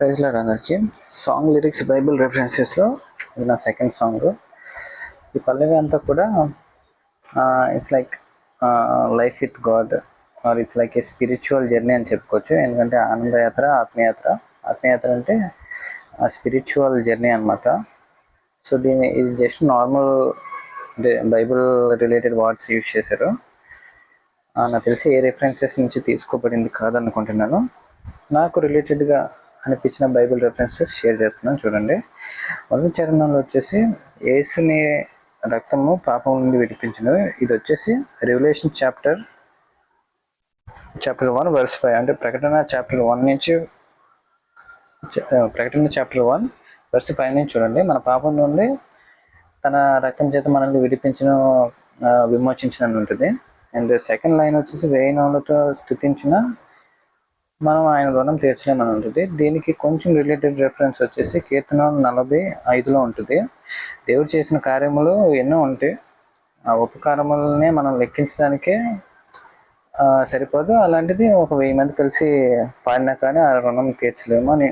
Praise Lord అందరికి. Song lyrics Bible రెఫరెన్సెస్లో ఇది నా సెకండ్ సాంగ్. ఈ పల్లవి అంతా కూడా it's like life with God or it's like a spiritual journey అని చెప్పుకోవచ్చు. ఎందుకంటే ఆనందయాత్ర, ఆత్మయాత్ర అంటే స్పిరిచువల్ జర్నీ అనమాట. సో ఇది just normal Bible related words use చేశారు. నాకు తెలిసి ఏ రెఫరెన్సెస్ నుంచి తీసుకోబడింది కాదనుకుంటున్నాను. నాకు రిలేటెడ్గా అనిపించిన బైబిల్ రెఫరెన్సెస్ షేర్ చేస్తున్నాను, చూడండి. మొదటి చరణంలో వచ్చేసి యేసుని రక్తము పాపం నుండి విడిపించను. ఇది వచ్చేసి రెవల్యూషన్ చాప్టర్ 1 verse 5. అంటే ప్రకటన చాప్టర్ 1 నుంచి ప్రకటన చాప్టర్ 1 verse 5 నుంచి చూడండి. మన పాపం నుండి తన రక్తం చేత మనల్ని విమోచించిన ఉంటుంది. అండ్ సెకండ్ లైన్ వచ్చేసి 1000 నోళ్ళతో స్తుతించిన మనం ఆయన రుణం తీర్చలేమని ఉంటుంది. దీనికి కొంచెం రిలేటెడ్ రెఫరెన్స్ వచ్చేసి కీర్తన 45లో ఉంటుంది. దేవుడు చేసిన కార్యములు ఎన్నో ఉంటాయి, ఆ ఉపకారములనే మనం లెక్కించడానికే సరిపోదు. అలాంటిది ఒక 1000 మంది కలిసి పాడినా కానీ ఆ రుణం తీర్చలేము అని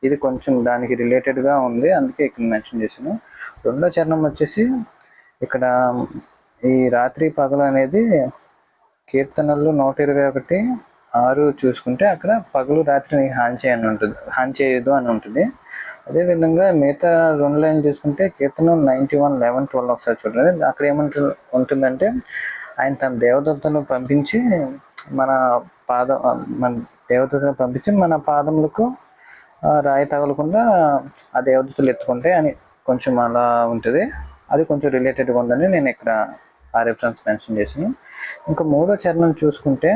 ఇది కొంచెం దానికి రిలేటెడ్గా ఉంది, అందుకే ఇక్కడ మెన్షన్ చేశాను. రెండో చరణం వచ్చేసి ఇక్కడ ఈ రాత్రి పగలు అనేది కీర్తనలు 121:6 చూసుకుంటే అక్కడ పగలు రాత్రి హాని చేయదు అని ఉంటుంది. అదేవిధంగా మిగతా 2 లైన్లు చూసుకుంటే కీర్తన 91:11-12 ఒకసారి చూడండి. అక్కడ ఉంటుందంటే ఆయన తన దేవదూతను పంపించి మన పాదములకు రాయి తగలకుండా ఆ దేవదూతలు ఎత్తుకుంటే అని కొంచెం అలా ఉంటుంది. అది కొంచెం రిలేటెడ్గా ఉందని నేను ఇక్కడ ఆ రెఫరెన్స్ మెన్షన్ చేశాను. ఇంకా మూడో చరణం చూసుకుంటే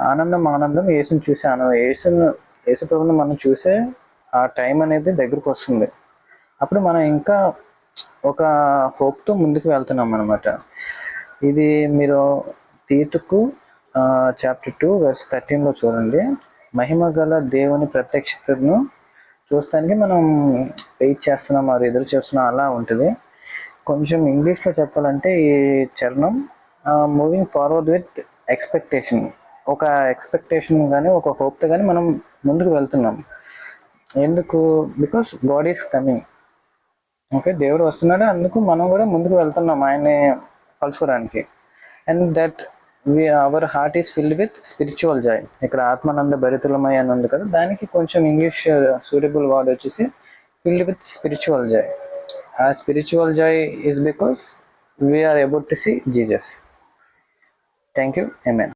ఆనందం యేసుని చూసే ఆనందం. యేసు ప్రభుని మనం చూసే ఆ టైం అనేది దగ్గరకు వస్తుంది. అప్పుడు మనం ఇంకా ఒక హోప్తో ముందుకు వెళ్తున్నాం అనమాట. ఇది మీరు తీతుకు చాప్టర్ 2 verse 13లో చూడండి. మహిమ గల దేవుని ప్రత్యక్షతను చూస్తానికి మనం వెయిట్ చేస్తున్నాం, అది ఎదురు చూస్తున్నాం, అలా ఉంటుంది. కొంచెం ఇంగ్లీష్లో చెప్పాలంటే ఈ చరణం మూవింగ్ ఫార్వర్డ్ విత్ ఎక్స్పెక్టేషన్, ఒక ఎక్స్పెక్టేషన్ కానీ ఒక హోప్తో కానీ మనం ముందుకు వెళ్తున్నాం. ఎందుకు? Because God is coming. Okay, దేవుడు వస్తున్నాడు, అందుకు మనం కూడా ముందుకు వెళ్తున్నాం ఆయన్ని కలుసుకోవడానికి. And that our heart is filled with spiritual Joy. ఇక్కడ ఆత్మానంద భరితులమై అని ఉంది కదా, దానికి కొంచెం ఇంగ్లీష్ సూటబుల్ వర్డ్ వచ్చేసి ఫిల్డ్ విత్ స్పిరిచువల్ జాయ్. ఆ spiritual Joy is because we are able to see Jesus. Thank you. Amen.